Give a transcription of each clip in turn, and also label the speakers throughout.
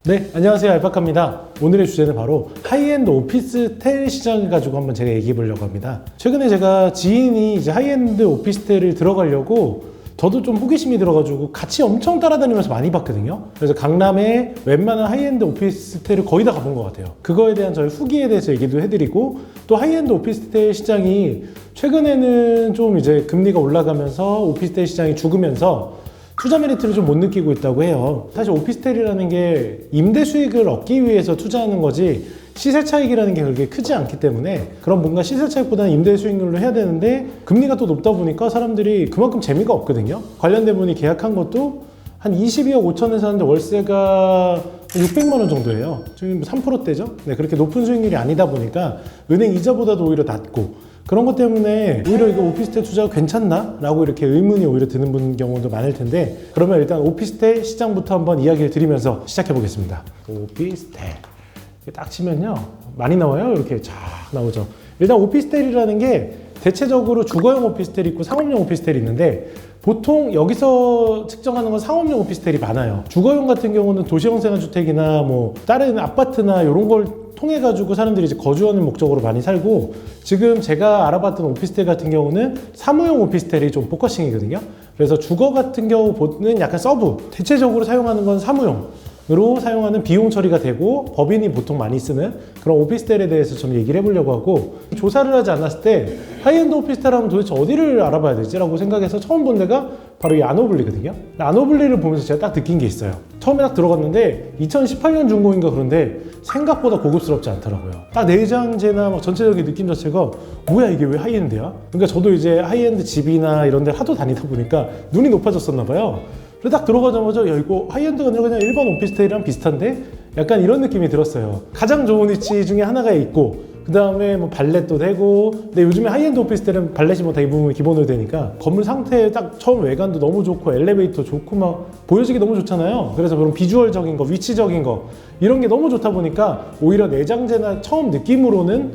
Speaker 1: 네, 안녕하세요. 알파카입니다. 오늘의 주제는 바로 하이엔드 오피스텔 시장을 가지고 한번 제가 얘기해 보려고 합니다. 최근에 제가 지인이 이제 하이엔드 오피스텔을 들어가려고 저도 좀 호기심이 들어가지고 같이 엄청 따라다니면서 많이 봤거든요. 그래서 강남에 웬만한 하이엔드 오피스텔을 거의 다 가본 것 같아요. 그거에 대한 저의 후기에 대해서 얘기도 해드리고, 또 하이엔드 오피스텔 시장이 최근에는 좀 이제 금리가 올라가면서 오피스텔 시장이 죽으면서 투자 메리트를 좀 못 느끼고 있다고 해요. 사실 오피스텔이라는 게 임대 수익을 얻기 위해서 투자하는 거지 시세 차익이라는 게 그렇게 크지 않기 때문에, 그럼 뭔가 시세 차익보다는 임대 수익률로 해야 되는데 금리가 또 높다 보니까 사람들이 그만큼 재미가 없거든요. 관련된 분이 계약한 것도 한 22억 5천에 사는데 월세가 600만 원 정도예요. 지금 3%대죠. 네, 그렇게 높은 수익률이 아니다 보니까 은행 이자보다도 오히려 낮고, 그런 것 때문에 오히려 이거 오피스텔 투자가 괜찮나? 라고 이렇게 의문이 오히려 드는 분 경우도 많을 텐데, 그러면 일단 오피스텔 시장부터 한번 이야기를 드리면서 시작해 보겠습니다. 오피스텔 딱 치면요 많이 나와요. 이렇게 쫙 나오죠. 일단 오피스텔이라는 게 대체적으로 주거용 오피스텔이 있고 상업용 오피스텔이 있는데, 보통 여기서 측정하는 건 상업용 오피스텔이 많아요. 주거용 같은 경우는 도시형 생활주택이나 뭐 다른 아파트나 이런 걸 통해 가지고 사람들이 이제 거주하는 목적으로 많이 살고, 지금 제가 알아봤던 오피스텔 같은 경우는 사무용 오피스텔이 좀 포커싱이거든요. 그래서 주거 같은 경우는 약간 서브, 대체적으로 사용하는 건 사무용으로 사용하는 비용 처리가 되고 법인이 보통 많이 쓰는 그런 오피스텔에 대해서 좀 얘기를 해보려고 하고, 조사를 하지 않았을 때 하이엔드 오피스텔 하면 도대체 어디를 알아봐야 되지? 라고 생각해서 처음 본 데가 바로 이 아노블리거든요. 아노블리를 보면서 제가 딱 느낀 게 있어요. 처음에 딱 들어갔는데 2018년 준공인가 그런데 생각보다 고급스럽지 않더라고요. 딱 내장재나 막 전체적인 느낌 자체가 뭐야 이게 왜 하이엔드야? 그러니까 저도 이제 하이엔드 집이나 이런 데 하도 다니다 보니까 눈이 높아졌었나 봐요. 그래서 딱 들어가자마자 야 이거 하이엔드가 아니라 그냥 일반 오피스텔이랑 비슷한데? 약간 이런 느낌이 들었어요. 가장 좋은 위치 중에 하나가 있고, 그 다음에 뭐 발렛도 되고, 근데 요즘에 하이엔드 오피스텔은 발렛이 뭐 대부분 기본으로 되니까 건물 상태 딱 처음 외관도 너무 좋고 엘리베이터 좋고 막 보여지기 너무 좋잖아요. 그래서 그런 비주얼적인 거, 위치적인 거 이런 게 너무 좋다 보니까 오히려 내장재나 처음 느낌으로는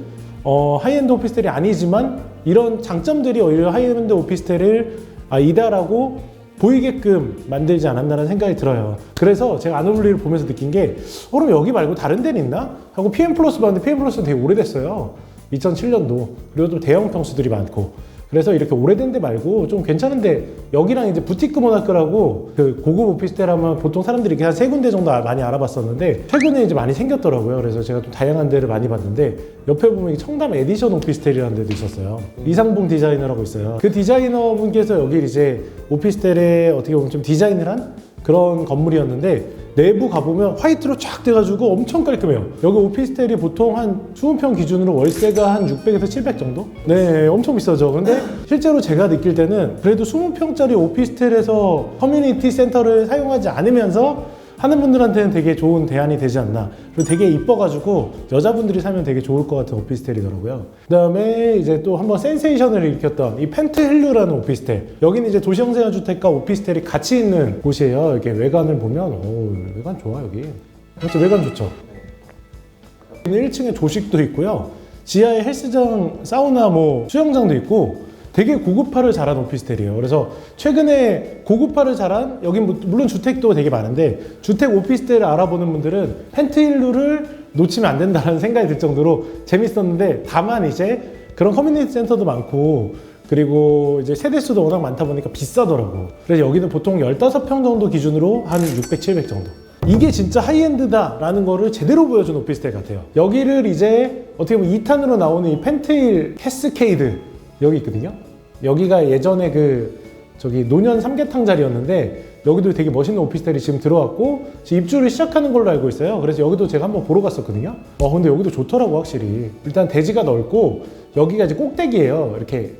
Speaker 1: 하이엔드 오피스텔이 아니지만 이런 장점들이 오히려 하이엔드 오피스텔을 이다라고 보이게끔 만들지 않았나라는 생각이 들어요. 그래서 제가 아노블리를 보면서 느낀 게 그럼 여기 말고 다른 데는 있나? 하고 PM 플러스 봤는데 PM 플러스는 되게 오래됐어요. 2007년도. 그리고 또 대형 평수들이 많고. 그래서 이렇게 오래된 데 말고 좀 괜찮은데, 여기랑 이제 부티크 모나크라고 그 고급 오피스텔 하면 보통 사람들이 이렇게 한 3군데 정도 많이 알아봤었는데 최근에 이제 많이 생겼더라고요. 그래서 제가 좀 다양한 데를 많이 봤는데, 옆에 보면 청담 에디션 오피스텔이라는 데도 있었어요. 이상봉 디자이너라고 있어요. 그 디자이너 분께서 여기 이제 오피스텔에 어떻게 보면 좀 디자인을 한 그런 건물이었는데, 내부 가보면 화이트로 쫙 돼가지고 엄청 깔끔해요. 여기 오피스텔이 보통 한 20평 기준으로 월세가 한 600에서 700 정도? 네, 엄청 비싸죠. 근데 실제로 제가 느낄 때는 그래도 20평짜리 오피스텔에서 커뮤니티 센터를 사용하지 않으면서 하는 분들한테는 되게 좋은 대안이 되지 않나. 그리고 되게 이뻐가지고 여자분들이 살면 되게 좋을 것 같은 오피스텔이더라고요. 그 다음에 이제 또 한번 센세이션을 일으켰던 이 펜트힐루라는 오피스텔. 여기는 이제 도시형 생활주택과 오피스텔이 같이 있는 곳이에요. 이렇게 외관을 보면 외관 좋아 여기. 그렇죠, 외관 좋죠. 1층에 조식도 있고요. 지하에 헬스장, 사우나, 뭐 수영장도 있고 되게 고급화를 잘한 오피스텔이에요. 그래서 최근에 고급화를 잘한, 여긴 물론 주택도 되게 많은데 주택 오피스텔을 알아보는 분들은 펜트힐루를 놓치면 안 된다는 생각이 들 정도로 재밌었는데, 다만 이제 그런 커뮤니티 센터도 많고 그리고 이제 세대수도 워낙 많다 보니까 비싸더라고. 그래서 여기는 보통 15평 정도 기준으로 한 600, 700 정도. 이게 진짜 하이엔드다 라는 거를 제대로 보여준 오피스텔 같아요. 여기를 이제 어떻게 보면 2탄으로 나오는 이 펜트힐 캐스케이드 여기 있거든요. 여기가 예전에 저기 노년 삼계탕 자리였는데, 여기도 되게 멋있는 오피스텔이 지금 들어왔고 지금 입주를 시작하는 걸로 알고 있어요. 그래서 여기도 제가 한번 보러 갔었거든요. 근데 여기도 좋더라고 확실히. 일단 대지가 넓고 여기가 이제 꼭대기예요. 이렇게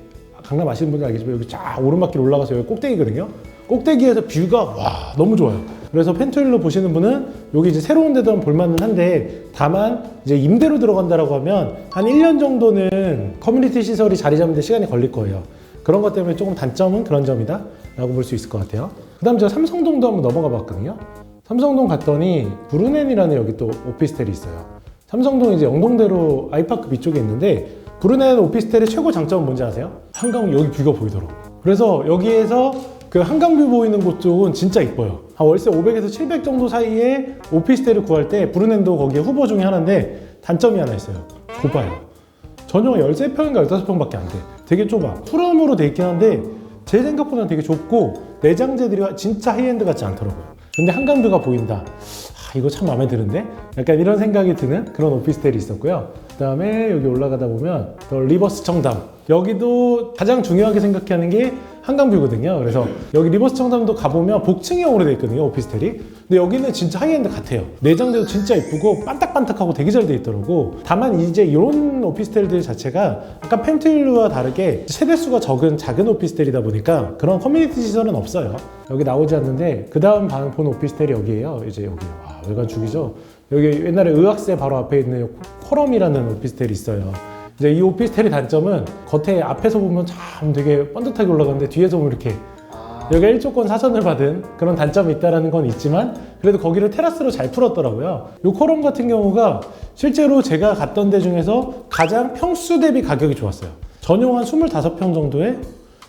Speaker 1: 강남 아시는 분들 알겠지만 여기 쫙 오르막길 올라가서 여기 꼭대기거든요. 꼭대기에서 뷰가 와 너무 좋아요. 그래서 펜트힐루 보시는 분은 여기 이제 새로운 데도 한번 볼만은 한데, 다만 이제 임대로 들어간다라고 하면 한 1년 정도는 커뮤니티 시설이 자리 잡는 데 시간이 걸릴 거예요. 그런 것 때문에 조금 단점은 그런 점이다 라고 볼 수 있을 것 같아요. 그 다음 제가 삼성동도 한번 넘어가 봤거든요. 삼성동 갔더니 브루넨이라는 여기 또 오피스텔이 있어요. 삼성동 이제 영동대로 아이파크 위쪽에 있는데, 브루넨 오피스텔의 최고 장점은 뭔지 아세요? 한강 여기 뷰가 보이더라고. 그래서 여기에서 그 한강뷰 보이는 곳 쪽은 진짜 이뻐요. 한 월세 500에서 700 정도 사이에 오피스텔을 구할 때 브루넨도 거기에 후보 중에 하나인데 단점이 하나 있어요. 좁아요. 전용은 13평인가 15평밖에 안 돼. 되게 좁아. 풀홈으로 돼 있긴 한데 제 생각보다는 되게 좁고 내장재들이 진짜 하이엔드 같지 않더라고요. 근데 한강뷰가 보인다. 이거 참 마음에 드는데? 약간 이런 생각이 드는 그런 오피스텔이 있었고요. 그 다음에 여기 올라가다 보면 더 리버스 청담. 여기도 가장 중요하게 생각하는 게 한강뷰거든요. 그래서 여기 리버스 청담도 가보면 복층형으로 되어 있거든요, 오피스텔이. 근데 여기는 진짜 하이엔드 같아요. 내장재도 진짜 이쁘고 반딱반딱하고 되게 잘 돼 있더라고. 다만 이제 이런 오피스텔들 자체가 약간 펜트윌루와 다르게 세대수가 적은 작은 오피스텔이다 보니까 그런 커뮤니티 시설은 없어요. 여기 나오지 않는데 그 다음 본 오피스텔이 여기예요. 이제 여기요. 와, 외관 죽이죠. 여기 옛날에 의학세 바로 앞에 있는 쿼럼이라는 오피스텔이 있어요. 이제 이 오피스텔의 단점은 겉에 앞에서 보면 참 되게 번듯하게 올라가는데 뒤에서 보면 이렇게 여기가 1조권 사선을 받은 그런 단점이 있다는 건 있지만 그래도 거기를 테라스로 잘 풀었더라고요. 이 쿼럼 같은 경우가 실제로 제가 갔던 데 중에서 가장 평수 대비 가격이 좋았어요. 전용 한 25평 정도에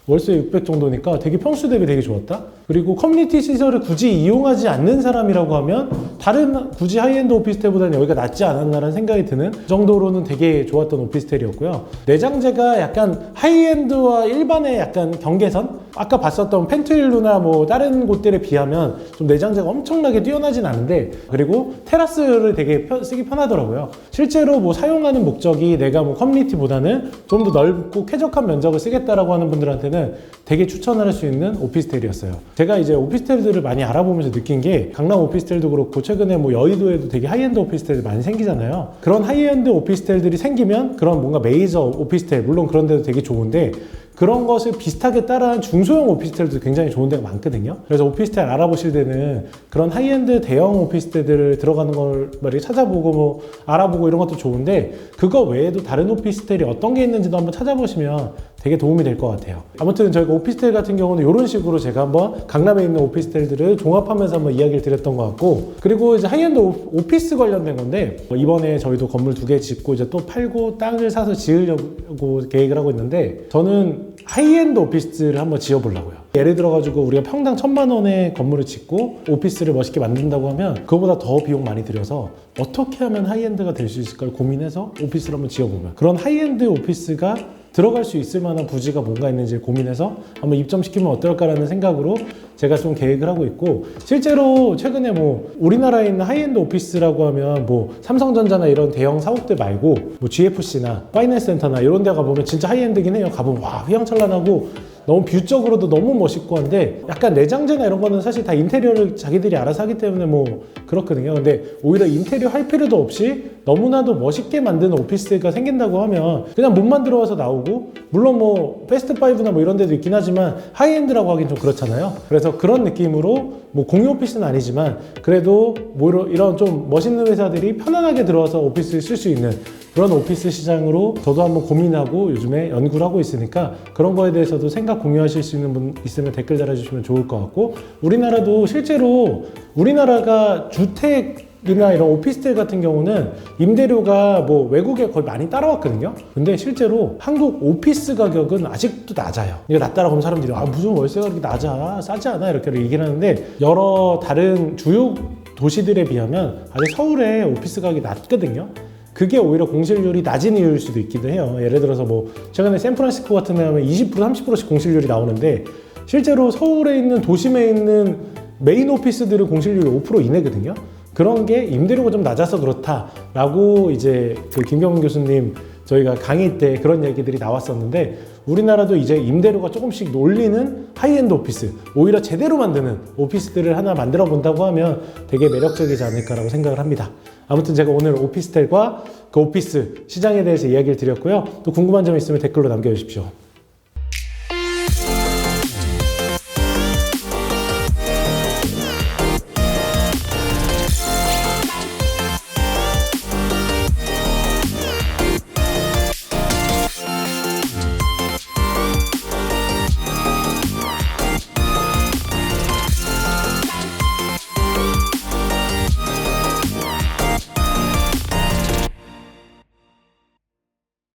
Speaker 1: 월세 600 정도니까 되게 평수 대비 되게 좋았다. 그리고 커뮤니티 시설을 굳이 이용하지 않는 사람이라고 하면 다른 굳이 하이엔드 오피스텔보다는 여기가 낫지 않았나라는 생각이 드는 그 정도로는 되게 좋았던 오피스텔이었고요. 내장재가 약간 하이엔드와 일반의 약간 경계선? 아까 봤었던 펜트윌루나 뭐 다른 곳들에 비하면 좀 내장재가 엄청나게 뛰어나진 않은데 그리고 테라스를 되게 쓰기 편하더라고요. 실제로 뭐 사용하는 목적이 내가 뭐 커뮤니티보다는 좀 더 넓고 쾌적한 면적을 쓰겠다라고 하는 분들한테는 되게 추천을 할 수 있는 오피스텔이었어요. 제가 이제 오피스텔들을 많이 알아보면서 느낀 게 강남 오피스텔도 그렇고 최근에 뭐 여의도에도 되게 하이엔드 오피스텔이 많이 생기잖아요. 그런 하이엔드 오피스텔들이 생기면 그런 뭔가 메이저 오피스텔 물론 그런 데도 되게 좋은데 그런 것을 비슷하게 따라한 중소형 오피스텔도 굉장히 좋은 데가 많거든요. 그래서 오피스텔 알아보실 때는 그런 하이엔드 대형 오피스텔들을 들어가는 걸 이렇게 찾아보고 뭐 알아보고 이런 것도 좋은데 그거 외에도 다른 오피스텔이 어떤 게 있는지도 한번 찾아보시면 되게 도움이 될 것 같아요. 아무튼 저희가 오피스텔 같은 경우는 이런 식으로 제가 한번 강남에 있는 오피스텔들을 종합하면서 한번 이야기를 드렸던 것 같고 그리고 이제 하이엔드 오피스 관련된 건데 이번에 저희도 건물 2개 짓고 이제 또 팔고 땅을 사서 지으려고 계획을 하고 있는데 저는 하이엔드 오피스를 한번 지어보려고요. 예를 들어가지고 우리가 평당 1,000만 원의 건물을 짓고 오피스를 멋있게 만든다고 하면 그거보다 더 비용 많이 들여서 어떻게 하면 하이엔드가 될 수 있을까를 고민해서 오피스를 한번 지어보면 그런 하이엔드 오피스가 들어갈 수 있을 만한 부지가 뭔가 있는지 고민해서 한번 입점시키면 어떨까라는 생각으로 제가 좀 계획을 하고 있고 실제로 최근에 뭐 우리나라에 있는 하이엔드 오피스라고 하면 뭐 삼성전자나 이런 대형 사옥들 말고 뭐 GFC나 파이낸스 센터나 이런 데 가보면 진짜 하이엔드긴 해요. 가보면 와 휘황찬란하고 너무 뷰적으로도 너무 멋있고 한데 약간 내장재나 이런 거는 사실 다 인테리어를 자기들이 알아서 하기 때문에 뭐 그렇거든요. 근데 오히려 인테리어 할 필요도 없이 너무나도 멋있게 만드는 오피스가 생긴다고 하면 그냥 몸만 들어와서 나오고 물론 뭐 패스트5나 뭐 이런 데도 있긴 하지만 하이엔드라고 하긴 좀 그렇잖아요. 그래서 그런 느낌으로 뭐 공유 오피스는 아니지만 그래도 뭐 이런 좀 멋있는 회사들이 편안하게 들어와서 오피스를 쓸 수 있는 그런 오피스 시장으로 저도 한번 고민하고 요즘에 연구를 하고 있으니까 그런 거에 대해서도 생각 공유하실 수 있는 분 있으면 댓글 달아주시면 좋을 것 같고 우리나라도 실제로 우리나라가 주택이나 이런 오피스텔 같은 경우는 임대료가 뭐 외국에 거의 많이 따라왔거든요. 근데 실제로 한국 오피스 가격은 아직도 낮아요. 이거 낮다라고 하면 사람들이 무슨 월세가 그렇게 낮아 싸지 않아 이렇게 얘기를 하는데 여러 다른 주요 도시들에 비하면 아직 서울의 오피스 가격이 낮거든요. 그게 오히려 공실률이 낮은 이유일 수도 있기도 해요. 예를 들어서 뭐 최근에 샌프란시스코 같은 데 하면 20% 30%씩 공실률이 나오는데 실제로 서울에 있는 도심에 있는 메인 오피스들은 공실률이 5% 이내거든요. 그런 게 임대료가 좀 낮아서 그렇다라고 이제 그 김경문 교수님 저희가 강의 때 그런 얘기들이 나왔었는데 우리나라도 이제 임대료가 조금씩 올리는 하이엔드 오피스 오히려 제대로 만드는 오피스들을 하나 만들어 본다고 하면 되게 매력적이지 않을까라고 생각을 합니다. 아무튼 제가 오늘 오피스텔과 그 오피스 시장에 대해서 이야기를 드렸고요. 또 궁금한 점 있으면 댓글로 남겨주십시오.